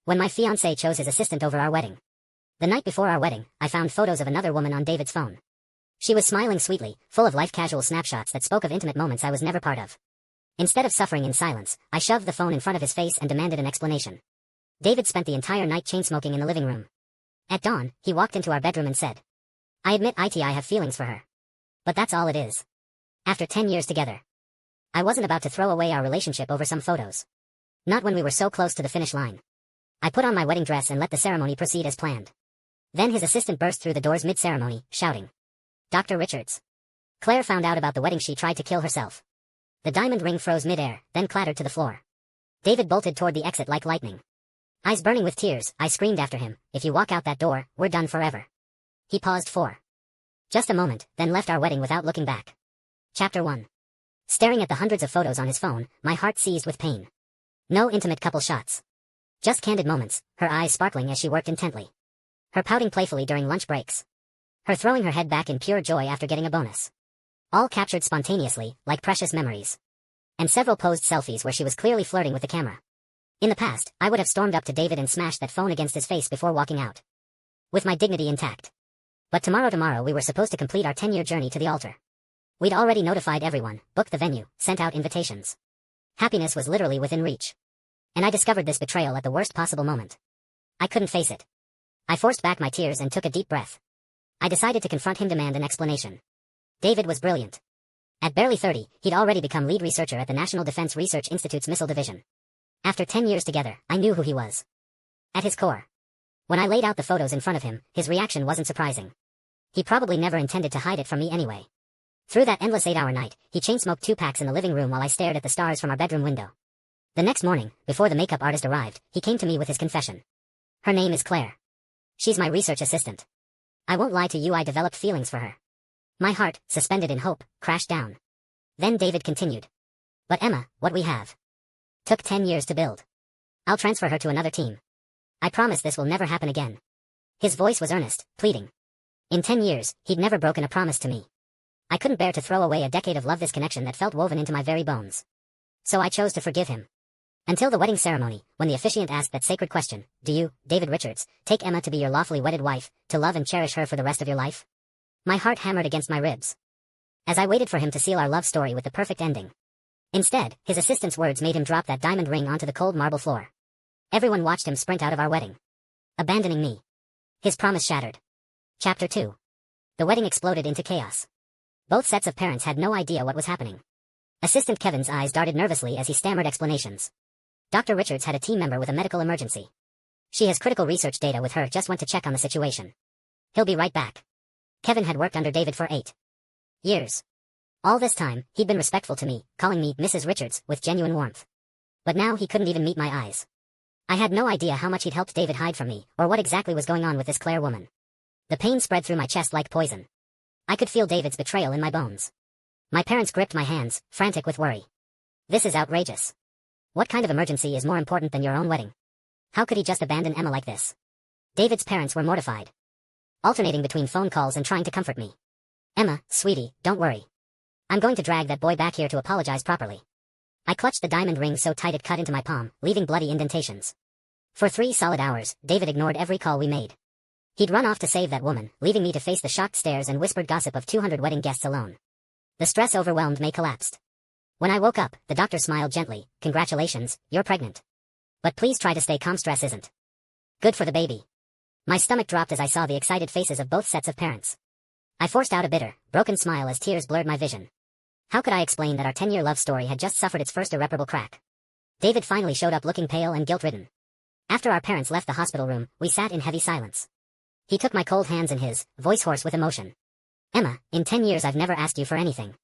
when my fiancé chose his assistant over our wedding. The night before our wedding, I found photos of another woman on David's phone. She was smiling sweetly, full of life casual snapshots that spoke of intimate moments I was never part of. Instead of suffering in silence, I shoved the phone in front of his face and demanded an explanation. David spent the entire night chain-smoking in the living room. At dawn, he walked into our bedroom and said, "I admit I have feelings for her. But that's all it is. After 10 years together. I wasn't about to throw away our relationship over some photos. Not when we were so close to the finish line." I put on my wedding dress and let the ceremony proceed as planned. Then his assistant burst through the doors mid-ceremony, shouting, "Dr. Richards." Claire found out about the wedding. She tried to kill herself. The diamond ring froze mid-air, then clattered to the floor. David bolted toward the exit like lightning. Eyes burning with tears, I screamed after him, "If you walk out that door, we're done forever." He paused for just a moment, then left our wedding without looking back. Chapter 1. Staring at the hundreds of photos on his phone, my heart seized with pain. No intimate couple shots. Just candid moments, her eyes sparkling as she worked intently. Her pouting playfully during lunch breaks. Her throwing her head back in pure joy after getting a bonus. All captured spontaneously, like precious memories. And several posed selfies where she was clearly flirting with the camera. In the past, I would have stormed up to David and smashed that phone against his face before walking out. With my dignity intact. But tomorrow we were supposed to complete our 10-year journey to the altar. We'd already notified everyone, booked the venue, sent out invitations. Happiness was literally within reach. And I discovered this betrayal at the worst possible moment. I couldn't face it. I forced back my tears and took a deep breath. I decided to confront him, demand an explanation. David was brilliant. At barely 30, he'd already become lead researcher at the National Defense Research Institute's Missile Division. After 10 years together, I knew who he was. At his core. When I laid out the photos in front of him, his reaction wasn't surprising. He probably never intended to hide it from me anyway. Through that endless 8-hour night, he chain-smoked 2 packs in the living room while I stared at the stars from our bedroom window. The next morning, before the makeup artist arrived, he came to me with his confession. Her name is Claire. She's my research assistant. I won't lie to you, I developed feelings for her. My heart, suspended in hope, crashed down. Then David continued. But Emma, what we have took 10 years to build. I'll transfer her to another team. I promise this will never happen again. His voice was earnest, pleading. In 10 years, he'd never broken a promise to me. I couldn't bear to throw away a decade of love, this connection that felt woven into my very bones. So I chose to forgive him. Until the wedding ceremony, when the officiant asked that sacred question, "Do you, David Richards, take Emma to be your lawfully wedded wife, to love and cherish her for the rest of your life?" My heart hammered against my ribs. As I waited for him to seal our love story with the perfect ending. Instead, his assistant's words made him drop that diamond ring onto the cold marble floor. Everyone watched him sprint out of our wedding. Abandoning me. His promise shattered. Chapter 2. The wedding exploded into chaos. Both sets of parents had no idea what was happening. Assistant Kevin's eyes darted nervously as he stammered explanations. Dr. Richards had a team member with a medical emergency. She has critical research data with her, just went to check on the situation. He'll be right back. Kevin had worked under David for 8 years. All this time, he'd been respectful to me, calling me Mrs. Richards with genuine warmth. But now he couldn't even meet my eyes. I had no idea how much he'd helped David hide from me, or what exactly was going on with this Claire woman. The pain spread through my chest like poison. I could feel David's betrayal in my bones. My parents gripped my hands, frantic with worry. This is outrageous. What kind of emergency is more important than your own wedding? How could he just abandon Emma like this? David's parents were mortified. Alternating between phone calls and trying to comfort me. Emma, sweetie, don't worry. I'm going to drag that boy back here to apologize properly. I clutched the diamond ring so tight it cut into my palm, leaving bloody indentations. For 3 solid hours, David ignored every call we made. He'd run off to save that woman, leaving me to face the shocked stares and whispered gossip of 200 wedding guests alone. The stress overwhelmed me, collapsed. When I woke up, the doctor smiled gently. "Congratulations, you're pregnant. But please try to stay calm, stress isn't good for the baby." My stomach dropped as I saw the excited faces of both sets of parents. I forced out a bitter, broken smile as tears blurred my vision. How could I explain that our 10-year love story had just suffered its first irreparable crack? David finally showed up looking pale and guilt-ridden. After our parents left the hospital room, we sat in heavy silence. He took my cold hands in his, voice hoarse with emotion. "Emma, in 10 years I've never asked you for anything.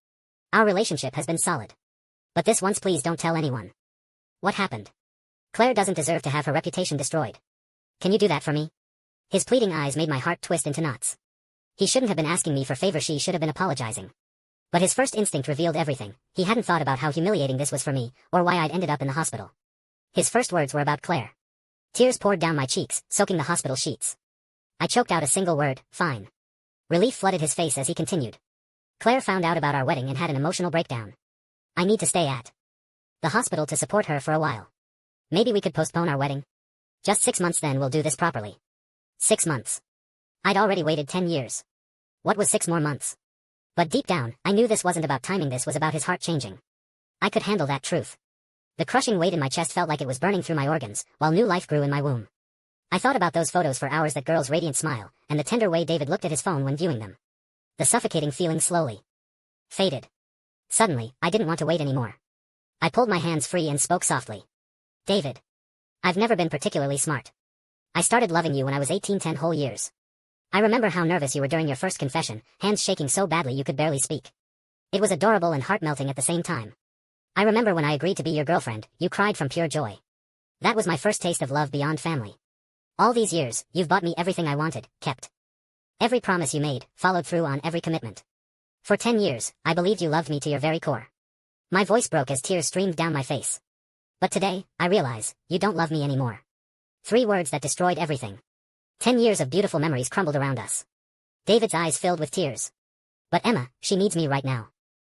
Our relationship has been solid. But this once, please don't tell anyone. What happened? Claire doesn't deserve to have her reputation destroyed. Can you do that for me?" His pleading eyes made my heart twist into knots. He shouldn't have been asking me for favors, she should have been apologizing. But his first instinct revealed everything. He hadn't thought about how humiliating this was for me, or why I'd ended up in the hospital. His first words were about Claire. Tears poured down my cheeks, soaking the hospital sheets. I choked out a single word, "Fine." Relief flooded his face as he continued. "Claire found out about our wedding and had an emotional breakdown. I need to stay at the hospital to support her for a while. Maybe we could postpone our wedding?" Just 6 months, then we'll do this properly. 6 months. I'd already waited 10 years. What was 6 more months? But deep down, I knew this wasn't about timing, this was about his heart changing. I could handle that truth. The crushing weight in my chest felt like it was burning through my organs, while new life grew in my womb. I thought about those photos for hours, that girl's radiant smile, and the tender way David looked at his phone when viewing them. The suffocating feeling slowly faded. Suddenly, I didn't want to wait anymore. I pulled my hands free and spoke softly. David. I've never been particularly smart. I started loving you when I was 18, 10 whole years. I remember how nervous you were during your first confession, hands shaking so badly you could barely speak. It was adorable and heart-melting at the same time. I remember when I agreed to be your girlfriend, you cried from pure joy. That was my first taste of love beyond family. All these years, you've bought me everything I wanted, kept every promise you made, followed through on every commitment. For 10 years, I believed you loved me to your very core. My voice broke as tears streamed down my face. But today, I realize, you don't love me anymore. 3 words that destroyed everything. 10 years of beautiful memories crumbled around us. David's eyes filled with tears. But Emma, she needs me right now.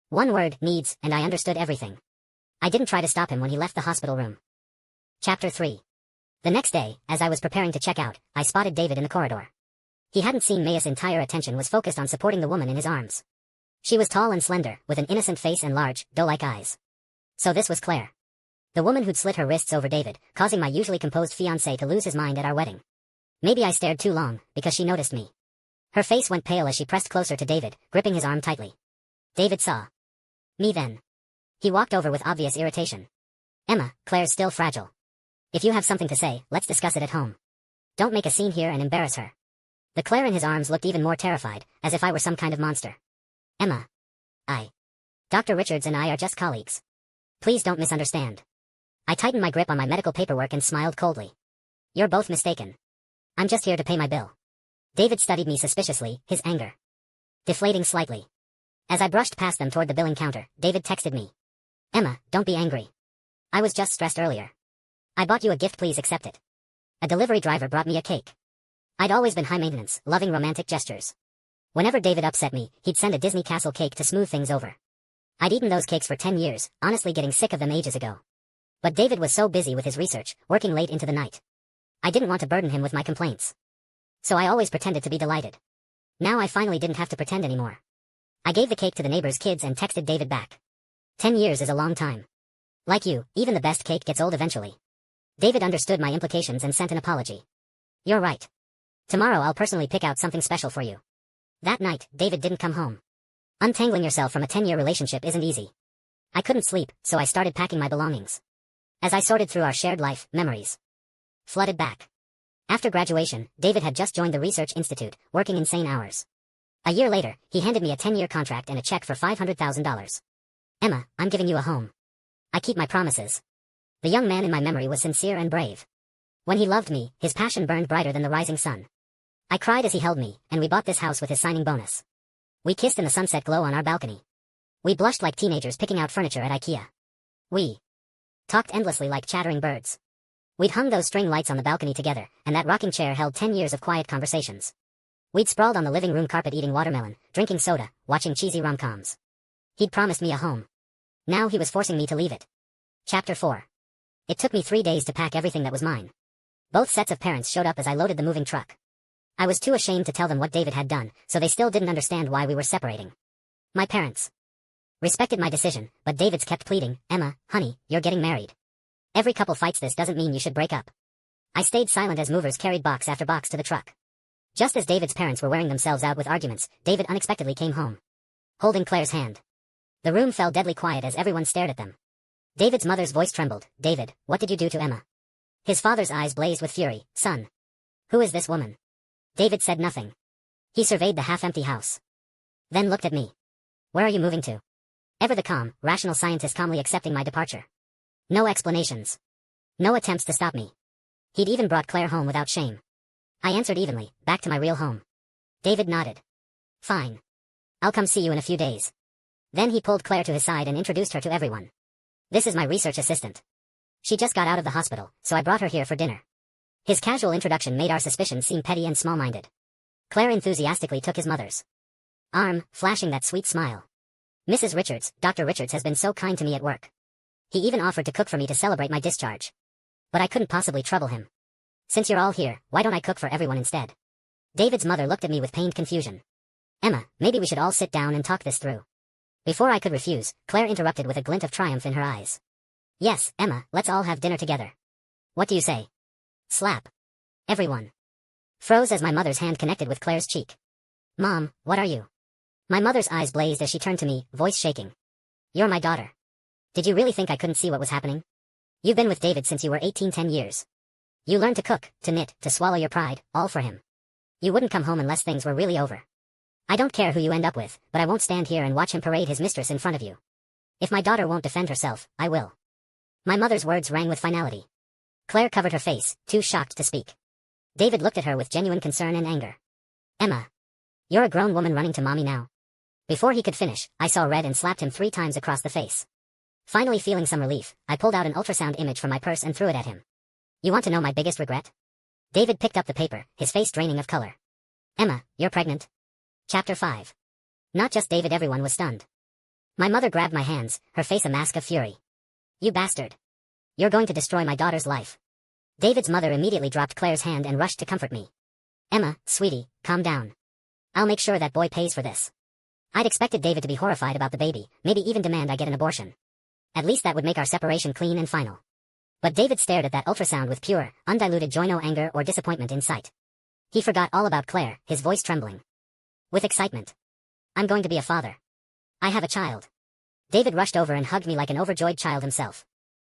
1 word, needs, and I understood everything. I didn't try to stop him when he left the hospital room. Chapter 3. The next day, as I was preparing to check out, I spotted David in the corridor. He hadn't seen me. His entire attention was focused on supporting the woman in his arms. She was tall and slender, with an innocent face and large, doe-like eyes. So this was Claire. The woman who'd slit her wrists over David, causing my usually composed fiancé to lose his mind at our wedding. Maybe I stared too long, because she noticed me. Her face went pale as she pressed closer to David, gripping his arm tightly. David saw me then. He walked over with obvious irritation. Emma, Claire's still fragile. If you have something to say, let's discuss it at home. Don't make a scene here and embarrass her. The Claire in his arms looked even more terrified, as if I were some kind of monster. Emma. Dr. Richards and I are just colleagues. Please don't misunderstand. I tightened my grip on my medical paperwork and smiled coldly. You're both mistaken. I'm just here to pay my bill. David studied me suspiciously, his anger deflating slightly. As I brushed past them toward the billing counter, David texted me. Emma, don't be angry. I was just stressed earlier. I bought you a gift, please accept it. A delivery driver brought me a cake. I'd always been high maintenance, loving romantic gestures. Whenever David upset me, he'd send a Disney castle cake to smooth things over. I'd eaten those cakes for 10 years, honestly getting sick of them ages ago. But David was so busy with his research, working late into the night. I didn't want to burden him with my complaints. So I always pretended to be delighted. Now I finally didn't have to pretend anymore. I gave the cake to the neighbor's kids and texted David back. 10 years is a long time. Like you, even the best cake gets old eventually. David understood my implications and sent an apology. You're right. Tomorrow I'll personally pick out something special for you. That night, David didn't come home. Untangling yourself from a 10-year relationship isn't easy. I couldn't sleep, so I started packing my belongings. As I sorted through our shared life, memories flooded back. After graduation, David had just joined the Research Institute, working insane hours. A year later, he handed me a 10-year contract and a check for $500,000. Emma, I'm giving you a home. I keep my promises. The young man in my memory was sincere and brave. When he loved me, his passion burned brighter than the rising sun. I cried as he held me, and we bought this house with his signing bonus. We kissed in the sunset glow on our balcony. We blushed like teenagers picking out furniture at IKEA. We talked endlessly like chattering birds. We'd hung those string lights on the balcony together, and that rocking chair held 10 years of quiet conversations. We'd sprawled on the living room carpet eating watermelon, drinking soda, watching cheesy rom-coms. He'd promised me a home. Now he was forcing me to leave it. Chapter 4. It took me 3 days to pack everything that was mine. Both sets of parents showed up as I loaded the moving truck. I was too ashamed to tell them what David had done, so they still didn't understand why we were separating. My parents respected my decision, but David's kept pleading, Emma, honey, you're getting married. Every couple fights this doesn't mean you should break up. I stayed silent as movers carried box after box to the truck. Just as David's parents were wearing themselves out with arguments, David unexpectedly came home, holding Claire's hand. The room fell deadly quiet as everyone stared at them. David's mother's voice trembled. David, what did you do to Emma? His father's eyes blazed with fury. Son. Who is this woman? David said nothing. He surveyed the half-empty house. Then looked at me. Where are you moving to? Ever the calm, rational scientist calmly accepting my departure. No explanations. No attempts to stop me. He'd even brought Claire home without shame. I answered evenly, back to my real home. David nodded. Fine. I'll come see you in a few days. Then he pulled Claire to his side and introduced her to everyone. This is my research assistant. She just got out of the hospital, so I brought her here for dinner. His casual introduction made our suspicions seem petty and small-minded. Claire enthusiastically took his mother's arm, flashing that sweet smile. Mrs. Richards, Dr. Richards has been so kind to me at work. He even offered to cook for me to celebrate my discharge. But I couldn't possibly trouble him. Since you're all here, why don't I cook for everyone instead? David's mother looked at me with pained confusion. Emma, maybe we should all sit down and talk this through. Before I could refuse, Claire interrupted with a glint of triumph in her eyes. Yes, Emma, let's all have dinner together. What do you say? Slap. Everyone froze as my mother's hand connected with Claire's cheek. Mom, what are you? My mother's eyes blazed as she turned to me, voice shaking. You're my daughter. Did you really think I couldn't see what was happening? You've been with David since you were 18, 10 years. You learned to cook, to knit, to swallow your pride, all for him. You wouldn't come home unless things were really over. I don't care who you end up with, but I won't stand here and watch him parade his mistress in front of you. If my daughter won't defend herself, I will. My mother's words rang with finality. Claire covered her face, too shocked to speak. David looked at her with genuine concern and anger. Emma. You're a grown woman running to mommy now. Before he could finish, I saw red and slapped him 3 times across the face. Finally feeling some relief, I pulled out an ultrasound image from my purse and threw it at him. You want to know my biggest regret? David picked up the paper, his face draining of color. Emma, you're pregnant. Chapter 5. Not just David, everyone was stunned. My mother grabbed my hands, her face a mask of fury. You bastard. You're going to destroy my daughter's life. David's mother immediately dropped Claire's hand and rushed to comfort me. Emma, sweetie, calm down. I'll make sure that boy pays for this. I'd expected David to be horrified about the baby, maybe even demand I get an abortion. At least that would make our separation clean and final. But David stared at that ultrasound with pure, undiluted joy, no anger or disappointment in sight. He forgot all about Claire, his voice trembling with excitement. I'm going to be a father. I have a child. David rushed over and hugged me like an overjoyed child himself.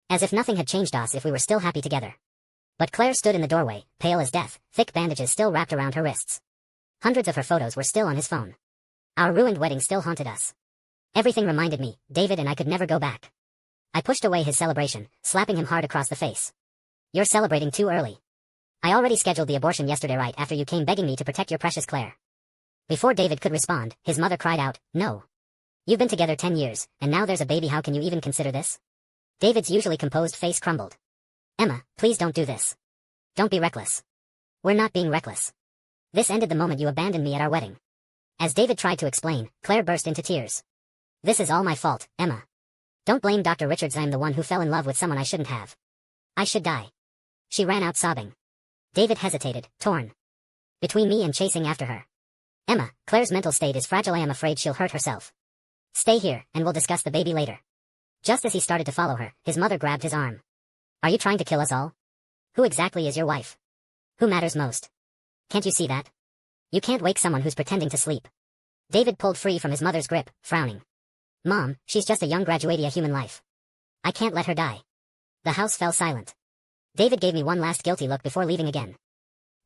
As if nothing had changed us if we were still happy together. But Claire stood in the doorway, pale as death, thick bandages still wrapped around her wrists. Hundreds of her photos were still on his phone. Our ruined wedding still haunted us. Everything reminded me, David and I could never go back. I pushed away his celebration, slapping him hard across the face. You're celebrating too early. I already scheduled the abortion yesterday right after you came begging me to protect your precious Claire. Before David could respond, his mother cried out, no. You've been together 10 years, and now there's a baby. How can you even consider this? David's usually composed face crumbled. Emma, please don't do this. Don't be reckless. We're not being reckless. This ended the moment you abandoned me at our wedding. As David tried to explain, Claire burst into tears. This is all my fault, Emma. Don't blame Dr. Richards. I'm the one who fell in love with someone I shouldn't have. I should die. She ran out sobbing. David hesitated, torn between me and chasing after her. Emma, Claire's mental state is fragile. I am afraid she'll hurt herself. Stay here, and we'll discuss the baby later. Just as he started to follow her, his mother grabbed his arm. Are you trying to kill us all? Who exactly is your wife? Who matters most? Can't you see that? You can't wake someone who's pretending to sleep. David pulled free from his mother's grip, frowning. Mom, she's just a young graduate, a human life. I can't let her die. The house fell silent. David gave me one last guilty look before leaving again.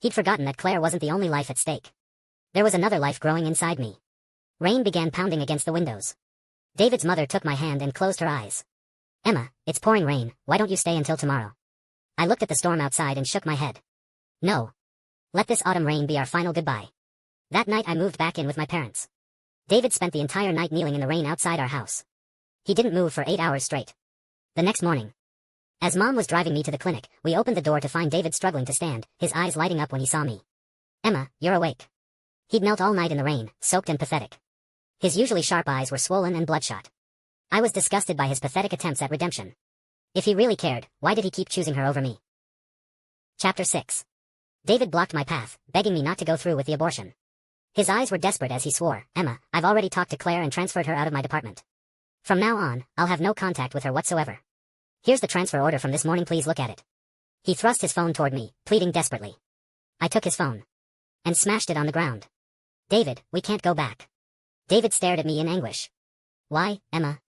He'd forgotten that Claire wasn't the only life at stake. There was another life growing inside me. Rain began pounding against the windows. David's mother took my hand and closed her eyes. Emma, it's pouring rain, why don't you stay until tomorrow? I looked at the storm outside and shook my head. No. Let this autumn rain be our final goodbye. That night I moved back in with my parents. David spent the entire night kneeling in the rain outside our house. He didn't move for 8 hours straight. The next morning, as Mom was driving me to the clinic, we opened the door to find David struggling to stand, his eyes lighting up when he saw me. Emma, you're awake. He'd knelt all night in the rain, soaked and pathetic. His usually sharp eyes were swollen and bloodshot. I was disgusted by his pathetic attempts at redemption. If he really cared, why did he keep choosing her over me? Chapter 6. David blocked my path, begging me not to go through with the abortion. His eyes were desperate as he swore, Emma, I've already talked to Claire and transferred her out of my department. From now on, I'll have no contact with her whatsoever. Here's the transfer order from this morning, please look at it. He thrust his phone toward me, pleading desperately. I took his phone and smashed it on the ground. David, we can't go back. David stared at me in anguish. Why, Emma?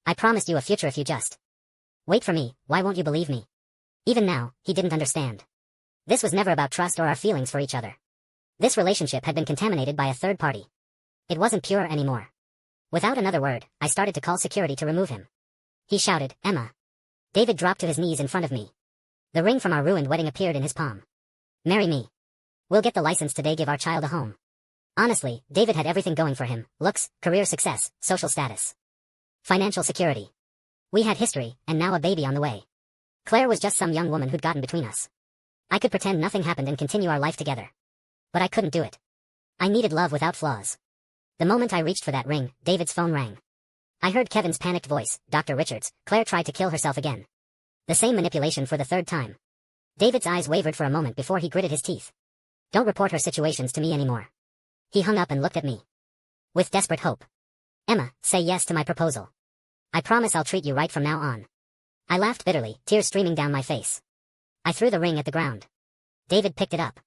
I promised you a future if you just wait for me. Why won't you believe me? Even now, he didn't understand. This was never about trust or our feelings for each other. This relationship had been contaminated by a third party. It wasn't pure anymore. Without another word, I started to call security to remove him. He shouted, Emma. David dropped to his knees in front of me. The ring from our ruined wedding appeared in his palm. Marry me. We'll get the license today, give our child a home. Honestly, David had everything going for him: looks, career success, social status, financial security. We had history, and now a baby on the way. Claire was just some young woman who'd gotten between us. I could pretend nothing happened and continue our life together. But I couldn't do it. I needed love without flaws. The moment I reached for that ring, David's phone rang. I heard Kevin's panicked voice, Dr. Richards, Claire tried to kill herself again. The same manipulation for the third time. David's eyes wavered for a moment before he gritted his teeth. Don't report her situations to me anymore. He hung up and looked at me. With desperate hope. Emma, say yes to my proposal. I promise I'll treat you right from now on. I laughed bitterly, tears streaming down my face. I threw the ring at the ground. David picked it up.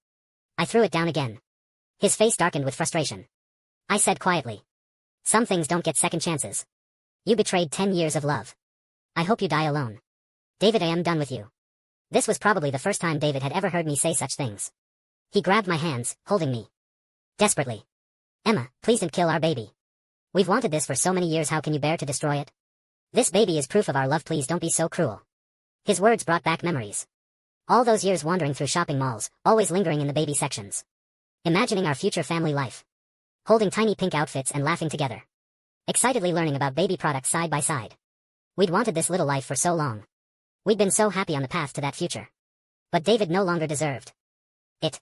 I threw it down again. His face darkened with frustration. I said quietly. Some things don't get second chances. You betrayed 10 years of love. I hope you die alone. David, I am done with you. This was probably the first time David had ever heard me say such things. He grabbed my hands, holding me. Desperately. Emma, please don't kill our baby. We've wanted this for so many years, how can you bear to destroy it? This baby is proof of our love, please don't be so cruel. His words brought back memories. All those years wandering through shopping malls, always lingering in the baby sections. Imagining our future family life. Holding tiny pink outfits and laughing together. Excitedly learning about baby products side by side. We'd wanted this little life for so long. We'd been so happy on the path to that future. But David no longer deserved it.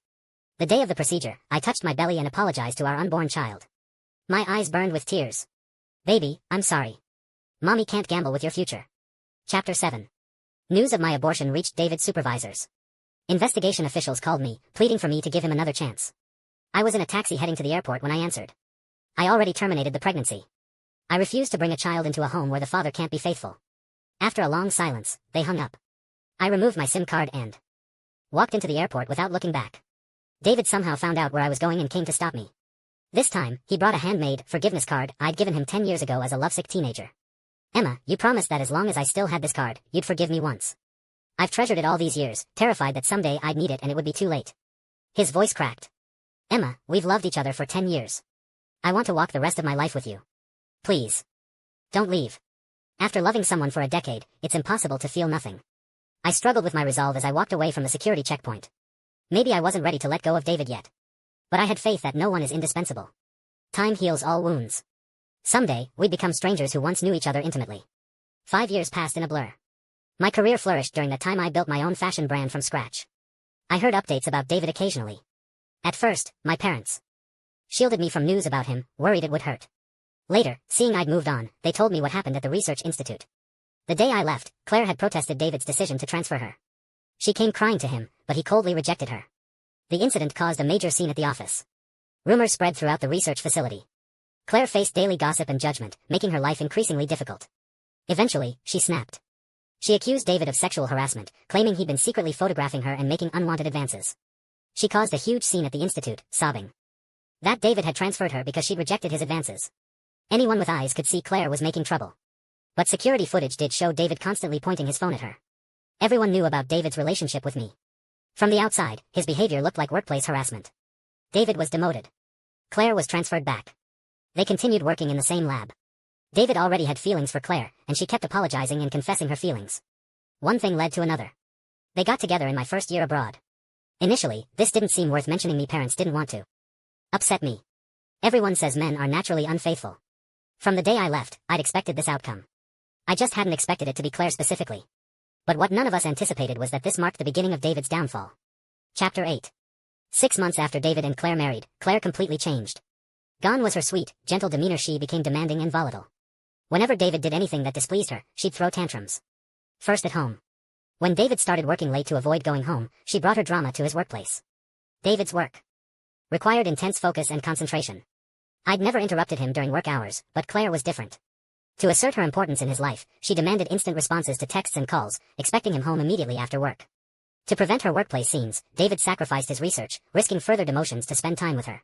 The day of the procedure, I touched my belly and apologized to our unborn child. My eyes burned with tears. Baby, I'm sorry. Mommy can't gamble with your future. Chapter 7. News of my abortion reached David's supervisors. Investigation officials called me, pleading for me to give him another chance. I was in a taxi heading to the airport when I answered. I already terminated the pregnancy. I refused to bring a child into a home where the father can't be faithful. After a long silence, they hung up. I removed my SIM card and walked into the airport without looking back. David somehow found out where I was going and came to stop me. This time, he brought a handmade forgiveness card I'd given him 10 years ago as a lovesick teenager. Emma, you promised that as long as I still had this card, you'd forgive me once. I've treasured it all these years, terrified that someday I'd need it and it would be too late. His voice cracked. Emma, we've loved each other for 10 years. I want to walk the rest of my life with you. Please. Don't leave. After loving someone for a decade, it's impossible to feel nothing. I struggled with my resolve as I walked away from the security checkpoint. Maybe I wasn't ready to let go of David yet. But I had faith that no one is indispensable. Time heals all wounds. Someday, we'd become strangers who once knew each other intimately. 5 years passed in a blur. My career flourished during the time I built my own fashion brand from scratch. I heard updates about David occasionally. At first, my parents shielded me from news about him, worried it would hurt. Later, seeing I'd moved on, they told me what happened at the research institute. The day I left, Claire had protested David's decision to transfer her. She came crying to him, but he coldly rejected her. The incident caused a major scene at the office. Rumors spread throughout the research facility. Claire faced daily gossip and judgment, making her life increasingly difficult. Eventually, she snapped. She accused David of sexual harassment, claiming he'd been secretly photographing her and making unwanted advances. She caused a huge scene at the institute, sobbing that David had transferred her because she'd rejected his advances. Anyone with eyes could see Claire was making trouble. But security footage did show David constantly pointing his phone at her. Everyone knew about David's relationship with me. From the outside, his behavior looked like workplace harassment. David was demoted. Claire was transferred back. They continued working in the same lab. David already had feelings for Claire, and she kept apologizing and confessing her feelings. One thing led to another. They got together in my first year abroad. Initially, this didn't seem worth mentioning. Me parents didn't want to upset me. Everyone says men are naturally unfaithful. From the day I left, I'd expected this outcome. I just hadn't expected it to be Claire specifically. But what none of us anticipated was that this marked the beginning of David's downfall. Chapter 8. 6 months after David and Claire married, Claire completely changed. Gone was her sweet, gentle demeanor. She became demanding and volatile. Whenever David did anything that displeased her, she'd throw tantrums. First at home. When David started working late to avoid going home, she brought her drama to his workplace. David's work required intense focus and concentration. I'd never interrupted him during work hours, but Claire was different. To assert her importance in his life, she demanded instant responses to texts and calls, expecting him home immediately after work. To prevent her workplace scenes, David sacrificed his research, risking further demotions to spend time with her.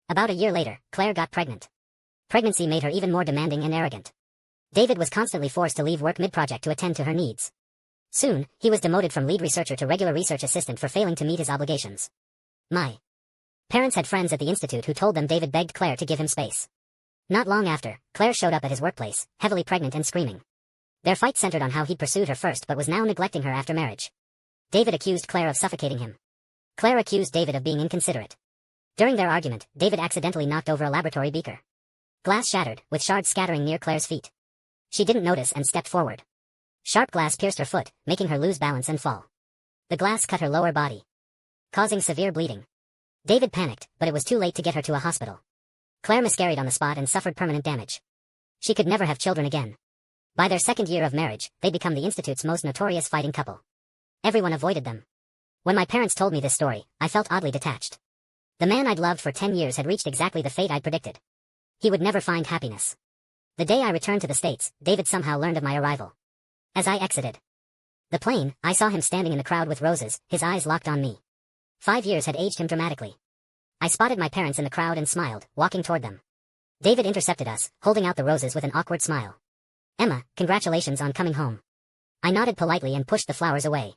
About a year later, Claire got pregnant. Pregnancy made her even more demanding and arrogant. David was constantly forced to leave work mid-project to attend to her needs. Soon, he was demoted from lead researcher to regular research assistant for failing to meet his obligations. My parents had friends at the institute who told them David begged Claire to give him space. Not long after, Claire showed up at his workplace, heavily pregnant and screaming. Their fight centered on how he'd pursued her first but was now neglecting her after marriage. David accused Claire of suffocating him. Claire accused David of being inconsiderate. During their argument, David accidentally knocked over a laboratory beaker. Glass shattered, with shards scattering near Claire's feet. She didn't notice and stepped forward. Sharp glass pierced her foot, making her lose balance and fall. The glass cut her lower body, causing severe bleeding. David panicked, but it was too late to get her to a hospital. Claire miscarried on the spot and suffered permanent damage. She could never have children again. By their second year of marriage, they'd become the institute's most notorious fighting couple. Everyone avoided them. When my parents told me this story, I felt oddly detached. The man I'd loved for 10 years had reached exactly the fate I'd predicted. He would never find happiness. The day I returned to the States, David somehow learned of my arrival. As I exited the plane, I saw him standing in the crowd with roses, his eyes locked on me. 5 years had aged him dramatically. I spotted my parents in the crowd and smiled, walking toward them. David intercepted us, holding out the roses with an awkward smile. "Emma, congratulations on coming home." I nodded politely and pushed the flowers away.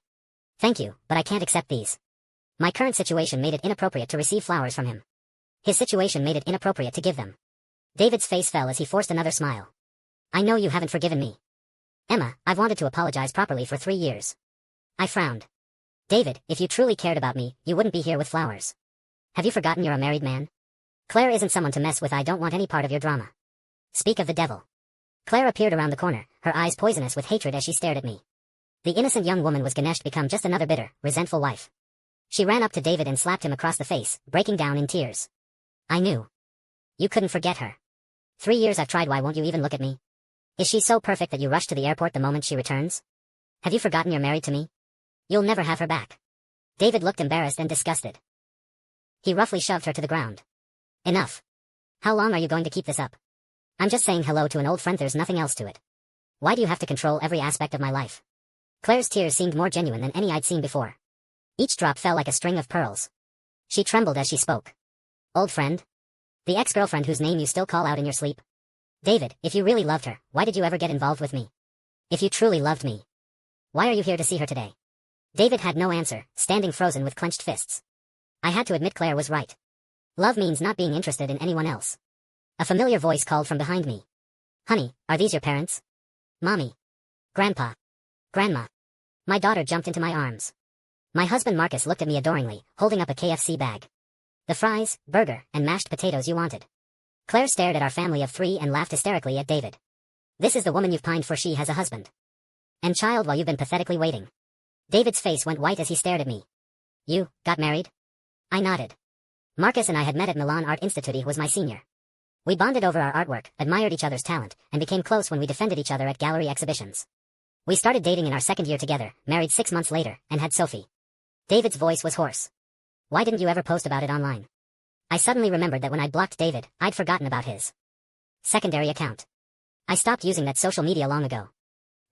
"Thank you, but I can't accept these." My current situation made it inappropriate to receive flowers from him. His situation made it inappropriate to give them. David's face fell as he forced another smile. "I know you haven't forgiven me. Emma, I've wanted to apologize properly for 3 years." I frowned. "David, if you truly cared about me, you wouldn't be here with flowers. Have you forgotten you're a married man? Claire isn't someone to mess with. I don't want any part of your drama." Speak of the devil. Claire appeared around the corner, her eyes poisonous with hatred as she stared at me. The innocent young woman was Ganesh become just another bitter, resentful wife. She ran up to David and slapped him across the face, breaking down in tears. "I knew. You couldn't forget her. 3 years I've tried. Why won't you even look at me? Is she so perfect that you rush to the airport the moment she returns? Have you forgotten you're married to me? You'll never have her back." David looked embarrassed and disgusted. He roughly shoved her to the ground. "Enough. How long are you going to keep this up? I'm just saying hello to an old friend. There's nothing else to it. Why do you have to control every aspect of my life?" Claire's tears seemed more genuine than any I'd seen before. Each drop fell like a string of pearls. She trembled as she spoke. "Old friend? The ex-girlfriend whose name you still call out in your sleep? David, if you really loved her, why did you ever get involved with me? If you truly loved me, why are you here to see her today?" David had no answer, standing frozen with clenched fists. I had to admit Claire was right. Love means not being interested in anyone else. A familiar voice called from behind me. "Honey, are these your parents? Mommy? Grandpa? Grandma?" My daughter jumped into my arms. My husband Marcus looked at me adoringly, holding up a KFC bag. "The fries, burger, and mashed potatoes you wanted." Claire stared at our family of 3 and laughed hysterically at David. "This is the woman you've pined for. She has a husband and child while you've been pathetically waiting." David's face went white as he stared at me. "You got married?" I nodded. Marcus and I had met at Milan Art Institute. He was my senior. We bonded over our artwork, admired each other's talent, and became close when we defended each other at gallery exhibitions. We started dating in our 2nd year together, married 6 months later, and had Sophie. David's voice was hoarse. "Why didn't you ever post about it online?" I suddenly remembered that when I'd blocked David, I'd forgotten about his secondary account. I stopped using that social media long ago.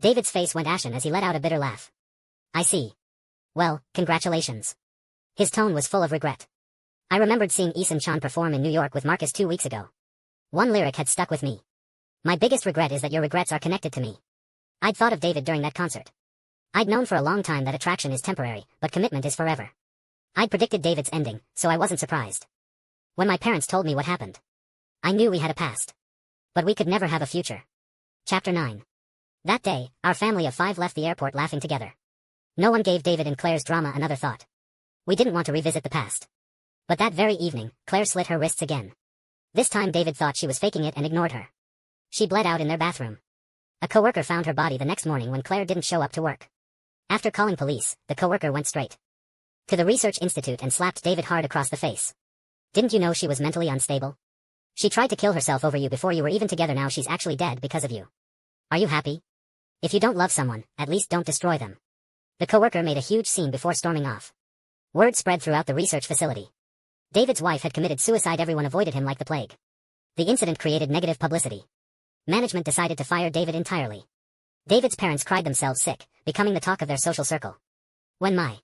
David's face went ashen as he let out a bitter laugh. "I see. Well, congratulations." His tone was full of regret. I remembered seeing Isan Chan perform in New York with Marcus 2 weeks ago. One lyric had stuck with me. "My biggest regret is that your regrets are connected to me." I'd thought of David during that concert. I'd known for a long time that attraction is temporary, but commitment is forever. I'd predicted David's ending, so I wasn't surprised. When my parents told me what happened, I knew we had a past. But we could never have a future. Chapter 9. That day, our family of 5 left the airport laughing together. No one gave David and Claire's drama another thought. We didn't want to revisit the past. But that very evening, Claire slit her wrists again. This time David thought she was faking it and ignored her. She bled out in their bathroom. A coworker found her body the next morning when Claire didn't show up to work. After calling police, the coworker went straight to the research institute and slapped David hard across the face. "Didn't you know she was mentally unstable? She tried to kill herself over you before you were even together. Now she's actually dead because of you. Are you happy? If you don't love someone, at least don't destroy them." The coworker made a huge scene before storming off. Word spread throughout the research facility. David's wife had committed suicide. Everyone avoided him like the plague. The incident created negative publicity. Management decided to fire David entirely. David's parents cried themselves sick, becoming the talk of their social circle. When my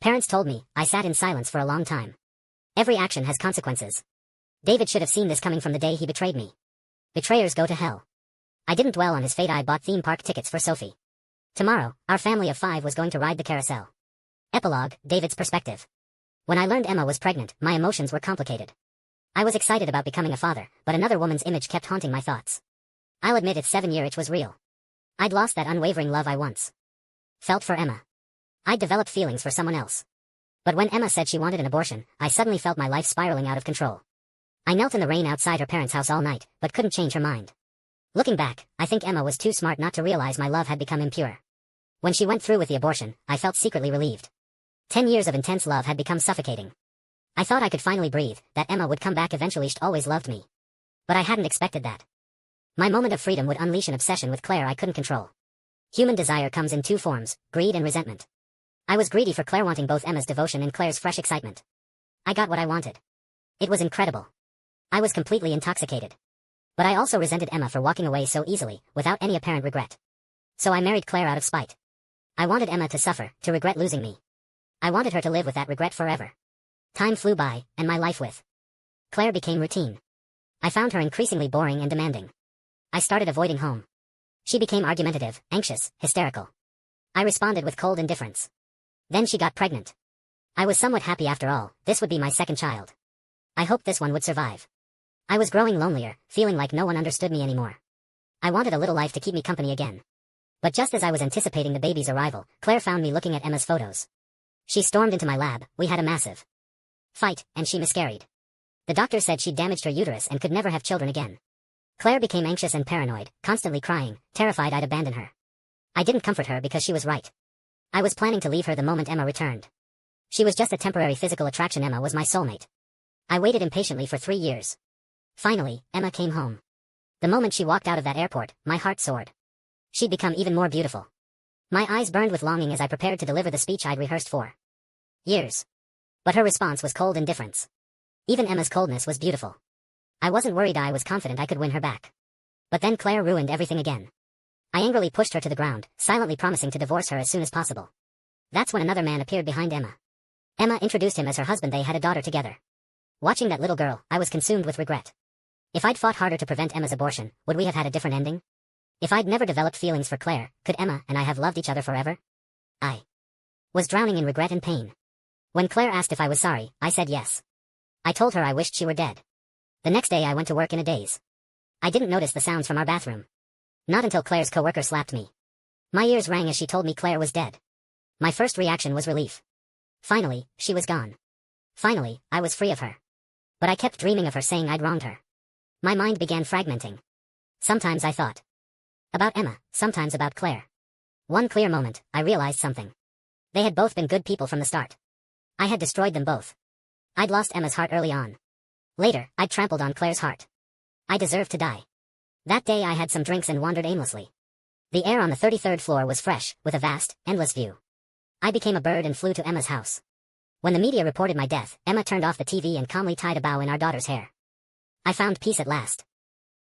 parents told me, I sat in silence for a long time. Every action has consequences. David should have seen this coming from the day he betrayed me. Betrayers go to hell. I didn't dwell on his fate. I bought theme park tickets for Sophie. Tomorrow, our family of 5 was going to ride the carousel. Epilogue, David's perspective. When I learned Emma was pregnant, my emotions were complicated. I was excited about becoming a father, but another woman's image kept haunting my thoughts. I'll admit its 7-year itch was real. I'd lost that unwavering love I once felt for Emma. I'd developed feelings for someone else. But when Emma said she wanted an abortion, I suddenly felt my life spiraling out of control. I knelt in the rain outside her parents' house all night, but couldn't change her mind. Looking back, I think Emma was too smart not to realize my love had become impure. When she went through with the abortion, I felt secretly relieved. 10 years of intense love had become suffocating. I thought I could finally breathe, that Emma would come back eventually. She'd always loved me. But I hadn't expected that. My moment of freedom would unleash an obsession with Claire I couldn't control. Human desire comes in 2 forms, greed and resentment. I was greedy for Claire, wanting both Emma's devotion and Claire's fresh excitement. I got what I wanted. It was incredible. I was completely intoxicated. But I also resented Emma for walking away so easily, without any apparent regret. So I married Claire out of spite. I wanted Emma to suffer, to regret losing me. I wanted her to live with that regret forever. Time flew by, and my life with Claire became routine. I found her increasingly boring and demanding. I started avoiding home. She became argumentative, anxious, hysterical. I responded with cold indifference. Then she got pregnant. I was somewhat happy after all. This would be my second child. I hoped this one would survive. I was growing lonelier, feeling like no one understood me anymore. I wanted a little life to keep me company again. But just as I was anticipating the baby's arrival, Claire found me looking at Emma's photos. She stormed into my lab. We had a massive fight, and she miscarried. The doctor said she'd damaged her uterus and could never have children again. Claire became anxious and paranoid, constantly crying, terrified I'd abandon her. I didn't comfort her because she was right. I was planning to leave her the moment Emma returned. She was just a temporary physical attraction. Emma was my soulmate. I waited impatiently for 3 years. Finally, Emma came home. The moment she walked out of that airport, my heart soared. She'd become even more beautiful. My eyes burned with longing as I prepared to deliver the speech I'd rehearsed for years. But her response was cold indifference. Even Emma's coldness was beautiful. I wasn't worried. I was confident I could win her back. But then Claire ruined everything again. I angrily pushed her to the ground, silently promising to divorce her as soon as possible. That's when another man appeared behind Emma. Emma introduced him as her husband. They had a daughter together. Watching that little girl, I was consumed with regret. If I'd fought harder to prevent Emma's abortion, would we have had a different ending? If I'd never developed feelings for Claire, could Emma and I have loved each other forever? I was drowning in regret and pain. When Claire asked if I was sorry, I said yes. I told her I wished she were dead. The next day I went to work in a daze. I didn't notice the sounds from our bathroom. Not until Claire's coworker slapped me. My ears rang as she told me Claire was dead. My first reaction was relief. Finally, she was gone. Finally, I was free of her. But I kept dreaming of her, saying I'd wronged her. My mind began fragmenting. Sometimes I thought about Emma, sometimes about Claire. One clear moment, I realized something. They had both been good people from the start. I had destroyed them both. I'd lost Emma's heart early on. Later, I'd trampled on Claire's heart. I deserved to die. That day I had some drinks and wandered aimlessly. The air on the 33rd floor was fresh, with a vast, endless view. I became a bird and flew to Emma's house. When the media reported my death, Emma turned off the TV and calmly tied a bow in our daughter's hair. I found peace at last.